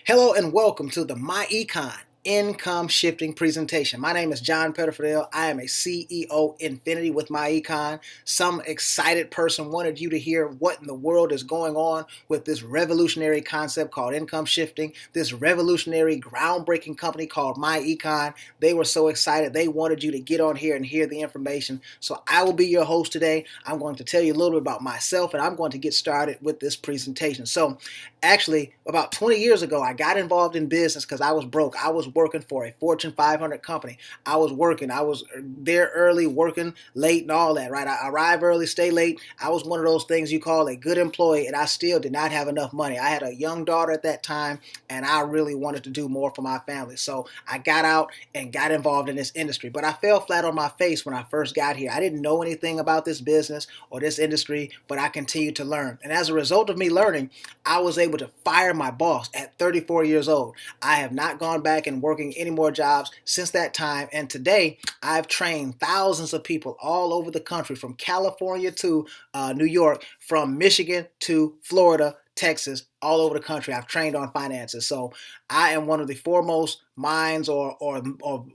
Hello and welcome to the My Econ Income Shifting presentation. My name is John Pettifordale. I am a CEO Infinity with My Econ. Some excited person wanted you to hear what in the world is going on with this revolutionary concept called income shifting, this revolutionary groundbreaking company called My Econ. They were so excited. They wanted you to get on here and hear the information. So I will be your host today. I'm going to tell you a little bit about myself and I'm going to get started with this presentation. So actually, about 20 years ago, I got involved in business because I was broke. I was working for a Fortune 500 company. I was there early, working late and all that, right? I arrive early, stay late. I was one of those things you call a good employee, and I still did not have enough money. I had a young daughter at that time, and I really wanted to do more for my family. So I got out and got involved in this industry, but I fell flat on my face when I first got here. I didn't know anything about this business or this industry, but I continued to learn. And as a result of me learning, I was able to fire my boss at 34 years old. I have not gone back and working any more jobs since that time. And today, I've trained thousands of people all over the country, from California to New York, from Michigan to Florida, Texas, all over the country. I've trained on finances. So I am one of the foremost minds or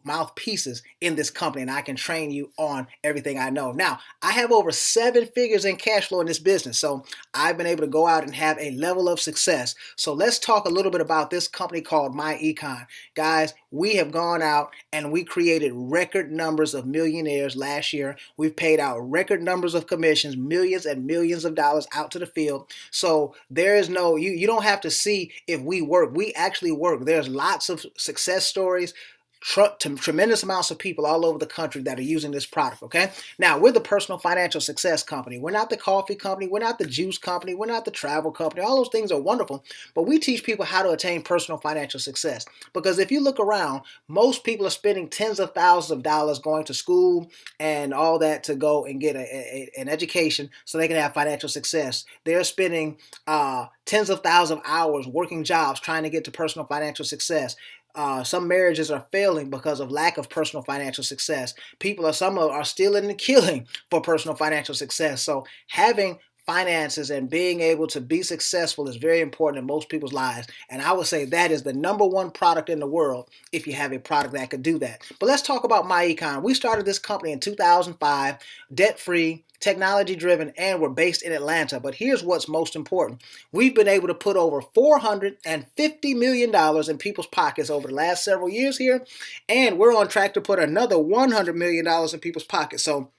mouthpieces in this company, and I can train you on everything I know. Now, I have over 7 figures in cash flow in this business. So I've been able to go out and have a level of success. So let's talk a little bit about this company called My Econ. Guys, we have gone out and we created record numbers of millionaires last year. We've paid out record numbers of commissions, millions and millions of dollars out to the field. So there is no, you don't have to see if we work. We actually work. There's lots of success stories, tremendous amounts of people all over the country that are using this product, okay? Now, we're the personal financial success company. We're not the coffee company. We're not the juice company. We're not the travel company. All those things are wonderful, but we teach people how to attain personal financial success. Because if you look around, most people are spending tens of thousands of dollars going to school and all that to go and get an education so they can have financial success. They're spending tens of thousands of hours working jobs trying to get to personal financial success. Some marriages are failing because of lack of personal financial success. Some are stealing and killing for personal financial success. So having finances and being able to be successful is very important in most people's lives. And I would say that is the number one product in the world if you have a product that could do that. But let's talk about MyEcon. We started this company in 2005, debt-free, technology driven, and we're based in Atlanta. But here's what's most important. We've been able to put over $450 million in people's pockets over the last several years here, and we're on track to put another $100 million in people's pockets. So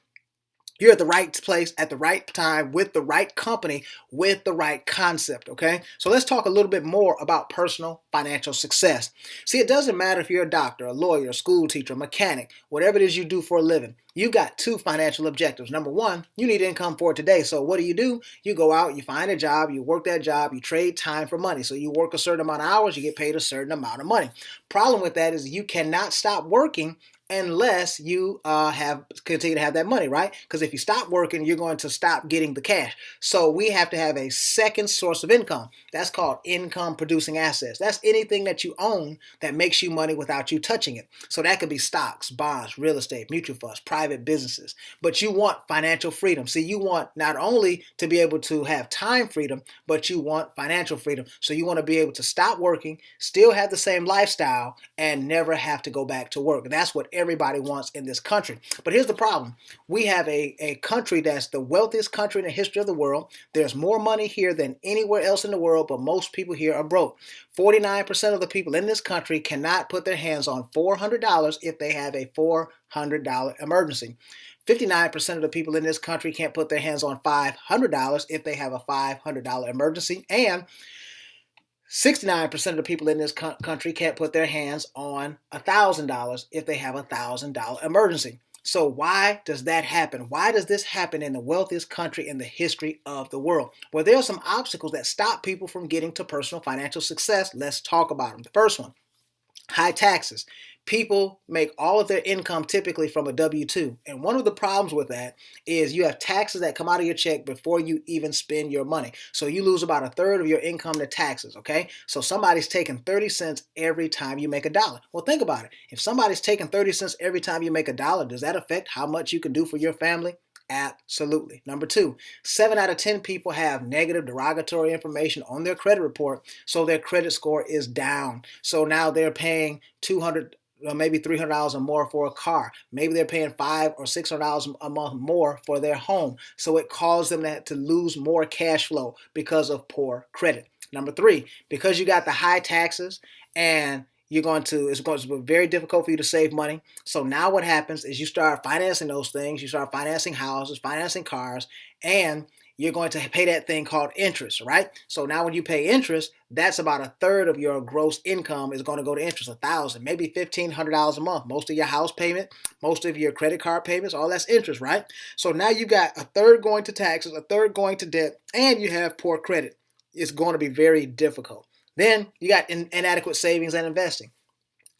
you're at the right place at the right time with the right company with the right concept, okay? So let's talk a little bit more about personal financial success. See, it doesn't matter if you're a doctor, a lawyer, a school teacher, a mechanic, whatever it is you do for a living. You've got two financial objectives. Number one, you need income for today. So what do? You go out, you find a job, you work that job, you trade time for money. So you work a certain amount of hours, you get paid a certain amount of money. Problem with that is you cannot stop working unless you continue to have that money, right? Because if you stop working, you're going to stop getting the cash. So we have to have a second source of income. That's called income producing assets. That's anything that you own that makes you money without you touching it. So that could be stocks, bonds, real estate, mutual funds, private businesses. But you want financial freedom. See, you want not only to be able to have time freedom, but you want financial freedom. So you want to be able to stop working, still have the same lifestyle, and never have to go back to work. That's what everybody wants in this country. But here's the problem. We have a country that's the wealthiest country in the history of the world. There's more money here than anywhere else in the world, but most people here are broke. 49% of the people in this country cannot put their hands on $400 if they have a $400 emergency. 59% of the people in this country can't put their hands on $500 if they have a $500 emergency. And 69% of the people in this country can't put their hands on $1,000 if they have a $1,000 emergency. So why does that happen? Why does this happen in the wealthiest country in the history of the world? Well, there are some obstacles that stop people from getting to personal financial success. Let's talk about them. The first one, high taxes. People make all of their income typically from a W-2. And one of the problems with that is you have taxes that come out of your check before you even spend your money. So you lose about a third of your income to taxes, okay? So somebody's taking 30 cents every time you make a dollar. Well, think about it. If somebody's taking 30 cents every time you make a dollar, does that affect how much you can do for your family? Absolutely. Number two, 7 out of 10 people have negative derogatory information on their credit report, so their credit score is down. So now they're paying 200, maybe $300 or more for a car. Maybe they're paying $500 or $600 a month more for their home. So it caused them to lose more cash flow because of poor credit. Number three, because you got the high taxes and it's going to be very difficult for you to save money. So now what happens is you start financing those things. You start financing houses, financing cars, and you're going to pay that thing called interest, right? So now when you pay interest, that's about a third of your gross income is going to go to interest, $1,000, maybe $1,500 a month. Most of your house payment, most of your credit card payments, all that's interest, right? So now you got a third going to taxes, a third going to debt, and you have poor credit. It's going to be very difficult. Then you got inadequate savings and investing.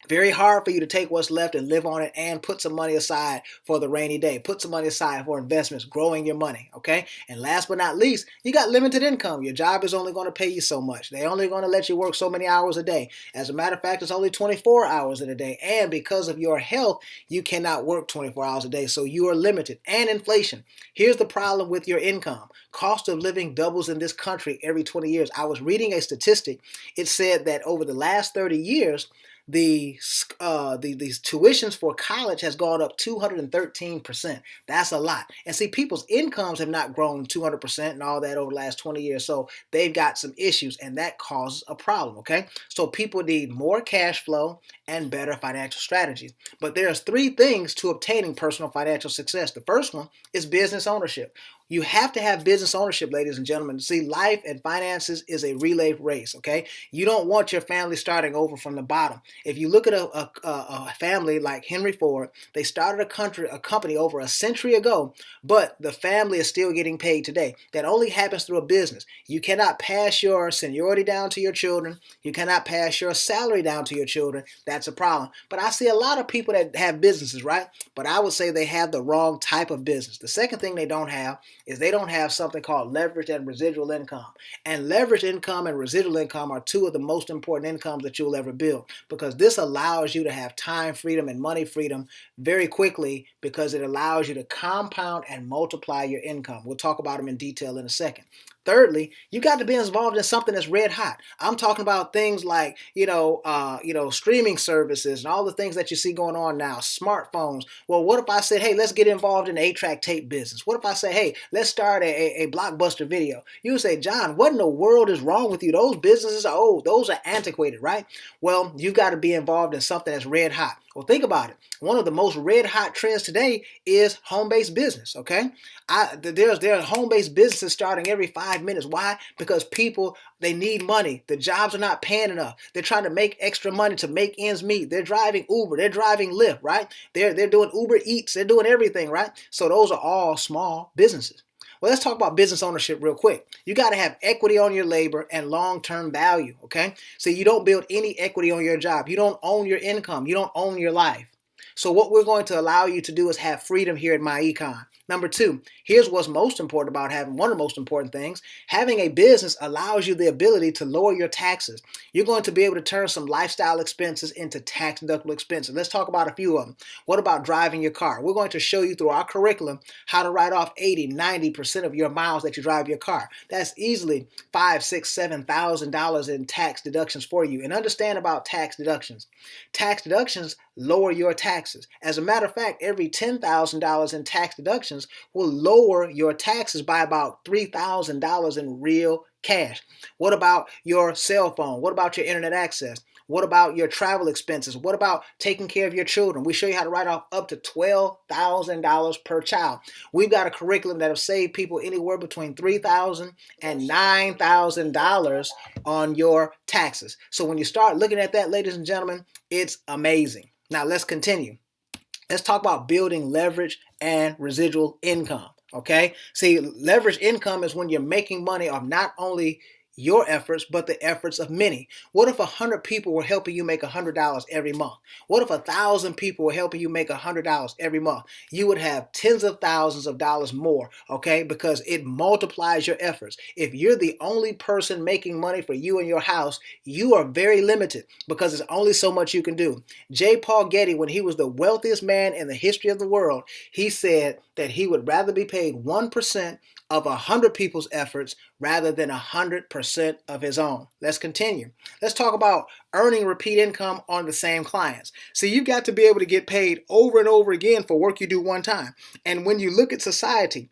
Very hard for you to take what's left and live on it and put some money aside for the rainy day. Put some money aside for investments, growing your money, okay? And last but not least, you got limited income. Your job is only going to pay you so much. They're only going to let you work so many hours a day. As a matter of fact, it's only 24 hours in a day. And because of your health, you cannot work 24 hours a day. So you are limited. And inflation. Here's the problem with your income. Cost of living doubles in this country every 20 years. I was reading a statistic. It said that over the last 30 years, these tuitions for college has gone up 213%. That's a lot. And see, people's incomes have not grown 200% and all that over the last 20 years. So they've got some issues, and that causes a problem, okay? So people need more cash flow and better financial strategies. But there's three things to obtaining personal financial success. The first one is business ownership. You have to have business ownership, ladies and gentlemen. See, life and finances is a relay race, okay? You don't want your family starting over from the bottom. If you look at a family like Henry Ford, they started a company over a century ago, but the family is still getting paid today. That only happens through a business. You cannot pass your seniority down to your children. You cannot pass your salary down to your children. That's a problem. But I see a lot of people that have businesses, right? But I would say they have the wrong type of business. The second thing they don't have is they don't have something called leverage and residual income. And leverage income and residual income are two of the most important incomes that you'll ever build, because this allows you to have time freedom and money freedom very quickly, because it allows you to compound and multiply your income. We'll talk about them in detail in a second. Thirdly, you got to be involved in something that's red hot. I'm talking about things like, streaming services and all the things that you see going on now, smartphones. Well, what if I said, hey, let's get involved in the 8-track tape business? What if I say, hey, let's start a Blockbuster video? You would say, John, what in the world is wrong with you? Those businesses are old. Those are antiquated, right? Well, you got to be involved in something that's red hot. Well, think about it. One of the most red hot trends today is home-based business, okay? There are home-based businesses starting every 5 minutes. Why? Because people, they need money. The jobs are not paying enough. They're trying to make extra money to make ends meet. They're driving Uber. They're driving Lyft, right? They're doing Uber Eats. They're doing everything, right? So those are all small businesses. Well, let's talk about business ownership real quick. You got to have equity on your labor and long-term value, okay? So you don't build any equity on your job. You don't own your income. You don't own your life. So what we're going to allow you to do is have freedom here at MyEcon. Number two, here's what's most important about having one of the most important things. Having a business allows you the ability to lower your taxes. You're going to be able to turn some lifestyle expenses into tax-deductible expenses. Let's talk about a few of them. What about driving your car? We're going to show you through our curriculum how to write off 80-90% of your miles that you drive your car. That's easily $5,000, $6,000, $7,000 in tax deductions for you. And understand about tax deductions. Tax deductions lower your taxes. As a matter of fact, every $10,000 in tax deductions will lower your taxes by about $3,000 in real cash. What about your cell phone? What about your internet access? What about your travel expenses? What about taking care of your children? We show you how to write off up to $12,000 per child. We've got a curriculum that will save people anywhere between $3,000 and $9,000 on your taxes. So when you start looking at that, ladies and gentlemen, it's amazing. Now let's continue. Let's talk about building leverage and residual income, okay? See, leverage income is when you're making money off not only your efforts, but the efforts of many? What if 100 people were helping you make $100 every month? What if 1,000 people were helping you make $100 every month? You would have tens of thousands of dollars more, okay? Because it multiplies your efforts. If you're the only person making money for you and your house, you are very limited because there's only so much you can do. J. Paul Getty, when he was the wealthiest man in the history of the world, he said that he would rather be paid 1% of 100 people's efforts rather than 100% of his own. Let's continue. Let's talk about earning repeat income on the same clients. So you've got to be able to get paid over and over again for work you do one time. And when you look at society,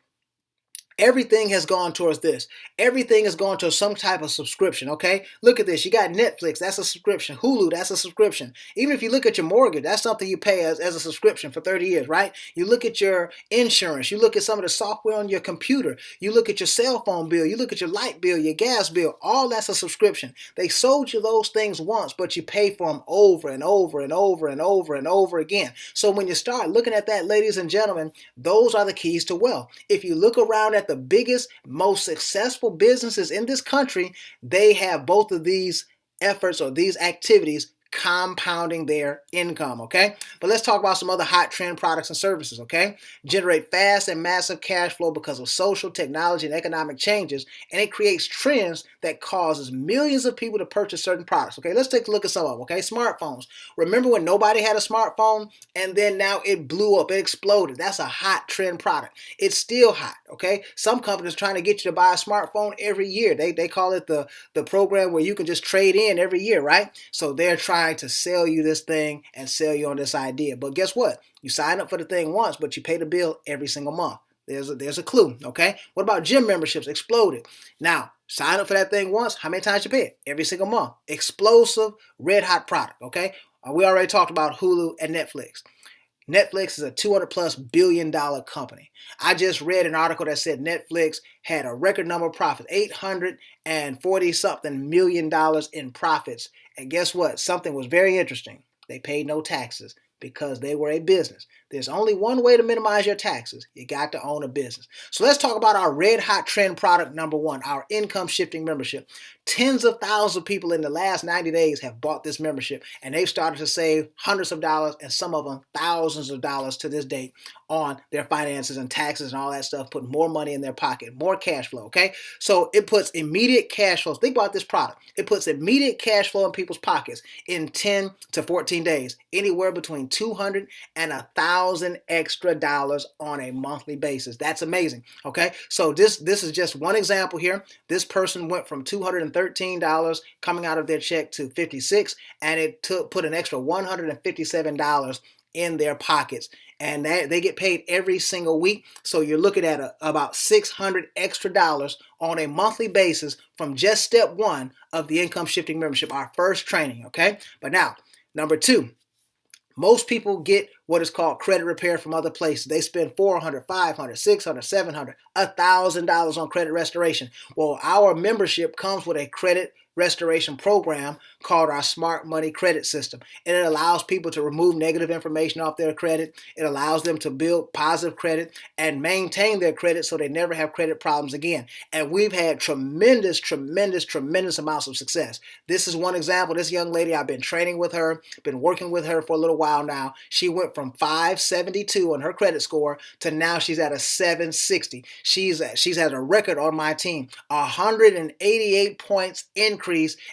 everything has gone towards this. Everything has gone to some type of subscription, okay? Look at this. You got Netflix, that's a subscription. Hulu, that's a subscription. Even if you look at your mortgage, that's something you pay as a subscription for 30 years, right? You look at your insurance. You look at some of the software on your computer. You look at your cell phone bill. You look at your light bill, your gas bill. All that's a subscription. They sold you those things once, but you pay for them over and over and over and over and over again. So when you start looking at that, ladies and gentlemen, those are the keys to wealth. If you look around at the biggest, most successful businesses in this country, they have both of these efforts or these activities compounding their income, okay? But let's talk about some other hot trend products and services, okay? Generate fast and massive cash flow because of social, technology, and economic changes, and it creates trends that causes millions of people to purchase certain products, okay? Let's take a look at some of them, okay? Smartphones. Remember when nobody had a smartphone, and then now it blew up, it exploded. That's a hot trend product. It's still hot, okay? Some companies trying to get you to buy a smartphone every year. They call it the program where you can just trade in every year, right? So they're trying to sell you this thing and sell you on this idea. But guess what? You sign up for the thing once, but you pay the bill every single month. There's a clue, okay? What about gym memberships? Exploded. Now, sign up for that thing once. How many times you pay it? Every single month. Explosive, red hot product, okay? We already talked about Hulu and Netflix. Netflix is a $200+ billion company. I just read an article that said Netflix had a record number of profits, $840 something million in profits. And guess what? Something was very interesting. They paid no taxes because they were a business. There's only one way to minimize your taxes. You got to own a business. So let's talk about our red hot trend product number one, our income shifting membership. Tens of thousands of people in the last 90 days have bought this membership, and they've started to save hundreds of dollars and some of them thousands of dollars to this date on their finances and taxes and all that stuff, putting more money in their pocket, more cash flow, okay? So it puts immediate cash flows. Think about this product. It puts immediate cash flow in people's pockets in 10 to 14 days, anywhere between $200 and $1,000 extra dollars on a monthly basis. That's amazing, okay? So this is just one example here. This person went from $213 coming out of their check to $56, and it put an extra $157 in their pockets, and they get paid every single week. So you're looking at about $600 extra dollars on a monthly basis from just step one of the income shifting membership, our first training, okay? But now, number two, most people get what is called credit repair from other places. They spend $400, $500, $600, $700, $1,000 on credit restoration. Well, our membership comes with a credit restoration program called our Smart Money Credit System. And it allows people to remove negative information off their credit. It allows them to build positive credit and maintain their credit so they never have credit problems again. And we've had tremendous amounts of success. This is one example. This young lady, I've been training with her, been working with her for a little while now. She went from 572 on her credit score to now she's at a 760. She's had a record on my team, 188 points increase,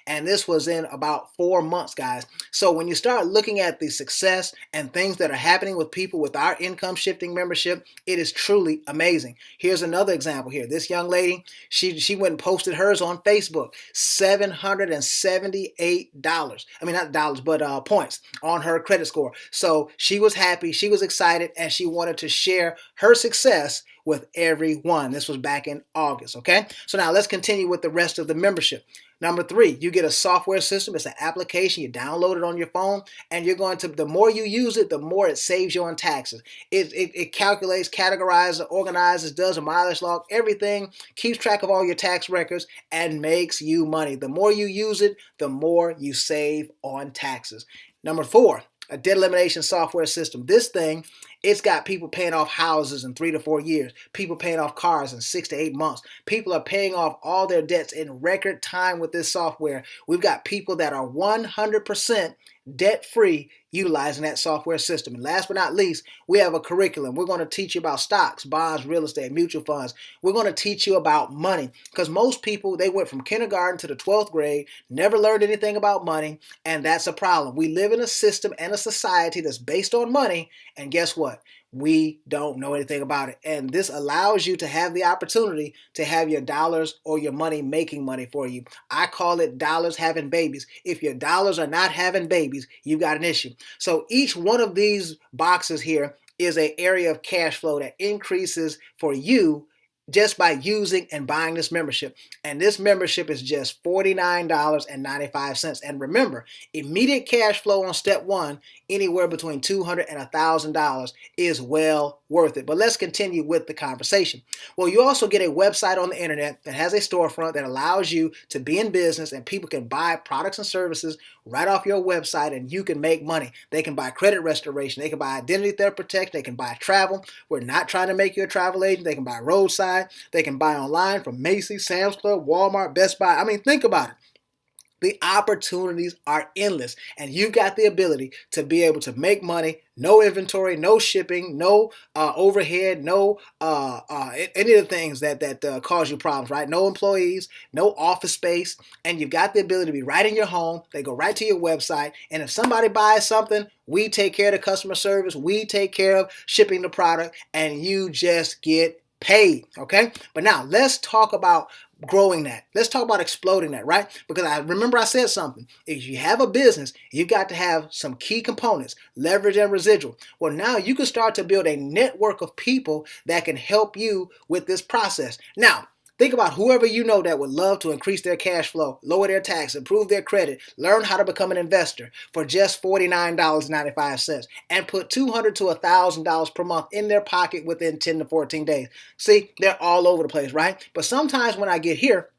and this was in about 4 months, guys. So when you start looking at the success and things that are happening with people with our income shifting membership, it is truly amazing. Here's another example here. This young lady, she went and posted hers on Facebook, $778. I mean, not dollars, but points on her credit score. So she was happy, she was excited, and she wanted to share her success with everyone. This was back in August, okay? So now let's continue with the rest of the membership. Number three, you get a software system. It's an application. You download it on your phone, and you're going to, the more you use it, the more it saves you on taxes. It calculates, categorizes, organizes, does a mileage log, everything, keeps track of all your tax records, and makes you money. The more you use it, the more you save on taxes. Number four, a debt elimination software system. This thing It's got people paying off houses in 3 to 4 years, people paying off cars in 6 to 8 months. People are paying off all their debts in record time with this software. We've got people that are 100% debt free utilizing that software system. And last but not least, we have a curriculum. We're going to teach you about stocks, bonds, real estate, mutual funds. We're going to teach you about money, because most people, they went from kindergarten to the 12th grade, never learned anything about money, and that's a problem. We live in a system and a society that's based on money, and guess what? We don't know anything about it. And this allows you to have the opportunity to have your dollars or your money making money for you. I call it dollars having babies. If your dollars are not having babies, you've got an issue. So each one of these boxes here is an area of cash flow that increases for you just by using and buying this membership. And this membership is just $49.95. And remember, immediate cash flow on step one, anywhere between $200 and $1,000, is well worth it. But let's continue with the conversation. Well, you also get a website on the internet that has a storefront that allows you to be in business, and people can buy products and services right off your website, and you can make money. They can buy credit restoration. They can buy identity theft protection. They can buy travel. We're not trying to make you a travel agent. They can buy roadside. They can buy online from Macy's, Sam's Club, Walmart, Best Buy. I mean, think about it. The opportunities are endless, and you've got the ability to be able to make money. No inventory, no shipping, no overhead, no any of the things that cause you problems, right? No employees, no office space, and you've got the ability to be right in your home. They go right to your website, and if somebody buys something, we take care of the customer service, we take care of shipping the product, and you just get paid, okay? But now let's talk about growing that. Let's talk about exploding that, right? Because I remember I said something. If you have a business, you've got to have some key components, leverage and residual. Well, now you can start to build a network of people that can help you with this process. Now, think about whoever you know that would love to increase their cash flow, lower their tax, improve their credit, learn how to become an investor for just $49.95 and put $200 to $1,000 per month in their pocket within 10 to 14 days. See, they're all over the place, right? But sometimes when I get here,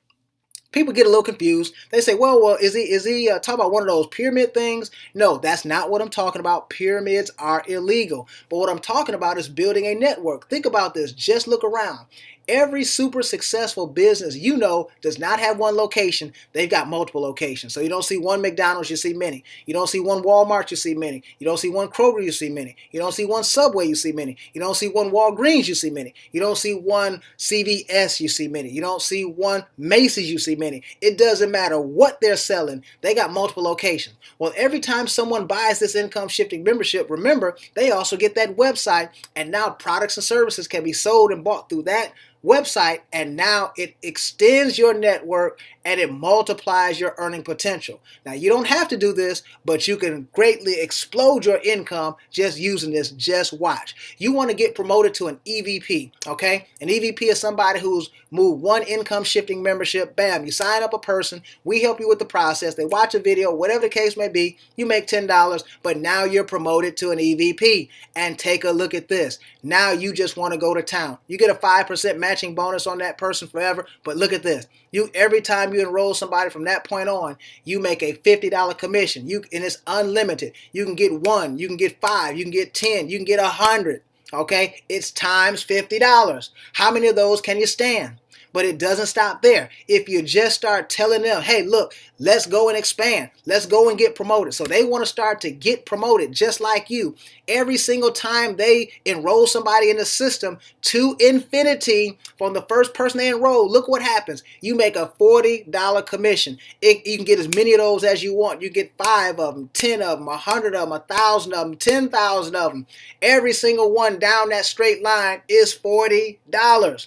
people get a little confused. They say, well, is he talking about one of those pyramid things? No, that's not what I'm talking about. Pyramids are illegal. But what I'm talking about is building a network. Think about this. Just look around. Every super successful business you know does not have one location. They've got multiple locations. So you don't see one McDonald's, you see many. You don't see one Walmart, you see many. You don't see one Kroger, you see many. You don't see one Subway, you see many. You don't see one Walgreens, you see many. You don't see one CVS, you see many. You don't see one Macy's, you see many. It doesn't matter what they're selling. They got multiple locations. Well, every time someone buys this income shifting membership, remember, they also get that website, and now products and services can be sold and bought through that website, and now it extends your network and it multiplies your earning potential. Now, you don't have to do this, but you can greatly explode your income just using this. Just watch. You want to get promoted to an EVP, okay? An EVP is somebody who's moved one income shifting membership. Bam, you sign up a person, we help you with the process, they watch a video, whatever the case may be, you make $10, but now you're promoted to an EVP. And take a look at this. Now you just want to go to town. You get a 5% matching bonus on that person forever, but look at this. Every time you enroll somebody from that point on, you make a $50 commission. And it's unlimited. You can get 1, you can get 5, you can get 10, you can get 100. Okay, it's times $50. How many of those can you stand? But it doesn't stop there. If you just start telling them, hey, look, let's go and expand. Let's go and get promoted. So they want to start to get promoted just like you. Every single time they enroll somebody in the system to infinity from the first person they enroll, look what happens. You make a $40 commission. You can get as many of those as you want. You get 5 of them, 10 of them, 100 of them, 1,000 of them, 10,000 of them. Every single one down that straight line is $40.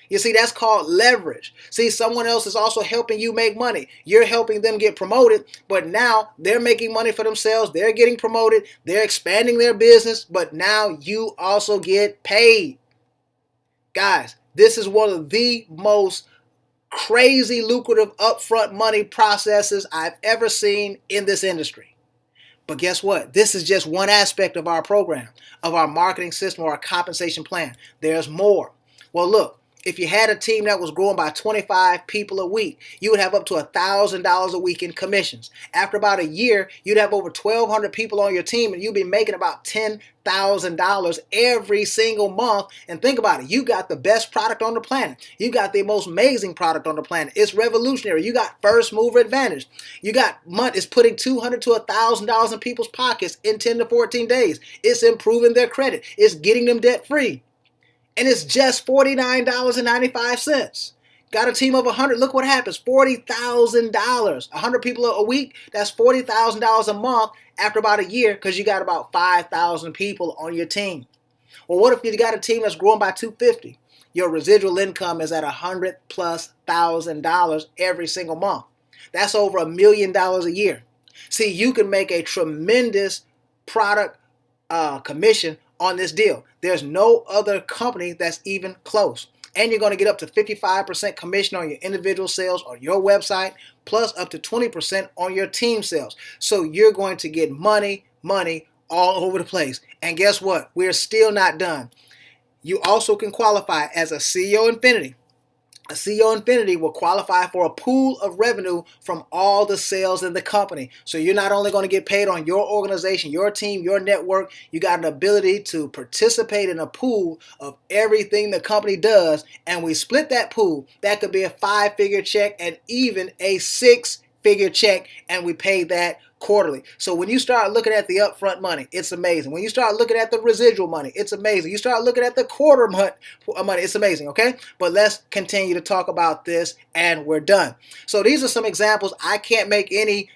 You see, that's called leverage. See, someone else is also helping you make money. You're helping them get promoted, but now they're making money for themselves. They're getting promoted. They're expanding their business, but now you also get paid. Guys, this is one of the most crazy lucrative upfront money processes I've ever seen in this industry. But guess what? This is just one aspect of our program, of our marketing system or our compensation plan. There's more. Well, look. If you had a team that was growing by 25 people a week, you would have up to $1,000 a week in commissions. After about a year, you'd have over 1,200 people on your team, and you'd be making about $10,000 every single month. And think about it, you got the best product on the planet. You got the most amazing product on the planet. It's revolutionary. You got first mover advantage. You got money. It's putting $200 to $1,000 in people's pockets in 10 to 14 days. It's improving their credit. It's getting them debt free. And it's just $49.95. Got a team of 100. Look what happens. $40,000. 100 people a week. That's $40,000 a month after about a year, because you got about 5,000 people on your team. Well, what if you got a team that's growing by 250? Your residual income is at $100,000+ every single month. That's over $1 million a year. See, you can make a tremendous product commission on this deal. There's no other company that's even close. And you're going to get up to 55% commission on your individual sales on your website, plus up to 20% on your team sales. So you're going to get money all over the place. And guess what? We're still not done. You also can qualify as a CEO Infinity. A CEO Infinity will qualify for a pool of revenue from all the sales in the company. So you're not only going to get paid on your organization, your team, your network, you got an ability to participate in a pool of everything the company does. And we split that pool. That could be a 5-figure check and even a 6-figure check. And we pay that quarterly. So when you start looking at the upfront money, it's amazing. When you start looking at the residual money, it's amazing. You start looking at the quarter money, it's amazing, okay? But let's continue to talk about this, and we're done. So these are some examples. I can't make any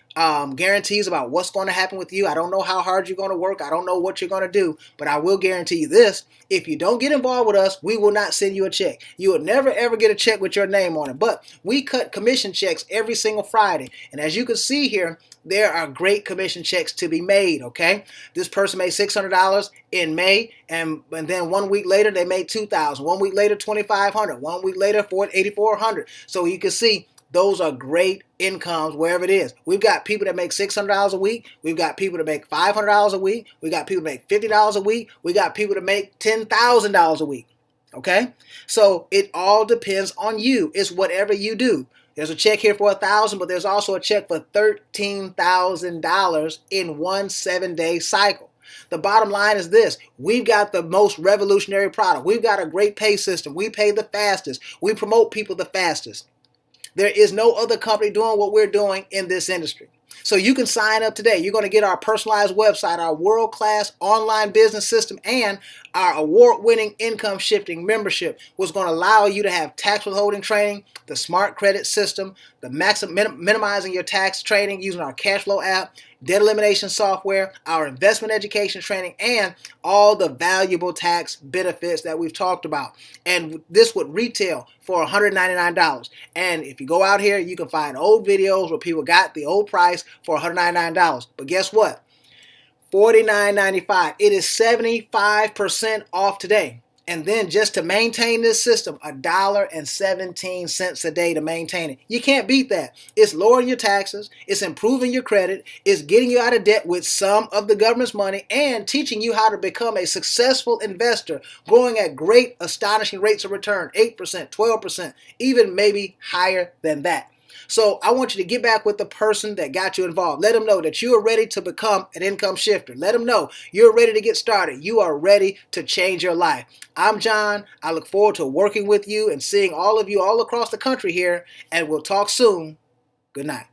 guarantees about what's going to happen with you. I don't know how hard you're going to work. I don't know what you're going to do, but I will guarantee you this. If you don't get involved with us, we will not send you a check. You will never, ever get a check with your name on it. But we cut commission checks every single Friday. And as you can see here, there are great commission checks to be made, okay? This person made $600 in May, and then 1 week later, they made $2,000. 1 week later, $2,500. 1 week later, $8,400. So you can see those are great incomes wherever it is. We've got people that make $600 a week. We've got people that make $500 a week. We got people that make $50 a week. We got people that make $10,000 a week. Okay? So it all depends on you. It's whatever you do. There's a check here for $1,000, but there's also a check for $13,000 in one 7-day cycle. The bottom line is this. We've got the most revolutionary product. We've got a great pay system. We pay the fastest. We promote people the fastest. There is no other company doing what we're doing in this industry. So you can sign up today. You're going to get our personalized website, our world-class online business system, and our award-winning income shifting membership, which is going to allow you to have tax withholding training, the smart credit system, the minimizing your tax training using our cash flow app, debt elimination software, our investment education training, and all the valuable tax benefits that we've talked about. And this would retail for $199. And if you go out here, you can find old videos where people got the old price for $199. But guess what? $49.95. It is 75% off today. And then just to maintain this system, $1.17 a day to maintain it. You can't beat that. It's lowering your taxes. It's improving your credit. It's getting you out of debt with some of the government's money and teaching you how to become a successful investor, growing at great, astonishing rates of return, 8%, 12%, even maybe higher than that. So I want you to get back with the person that got you involved. Let them know that you are ready to become an income shifter. Let them know you're ready to get started. You are ready to change your life. I'm John. I look forward to working with you and seeing all of you all across the country here, and we'll talk soon. Good night.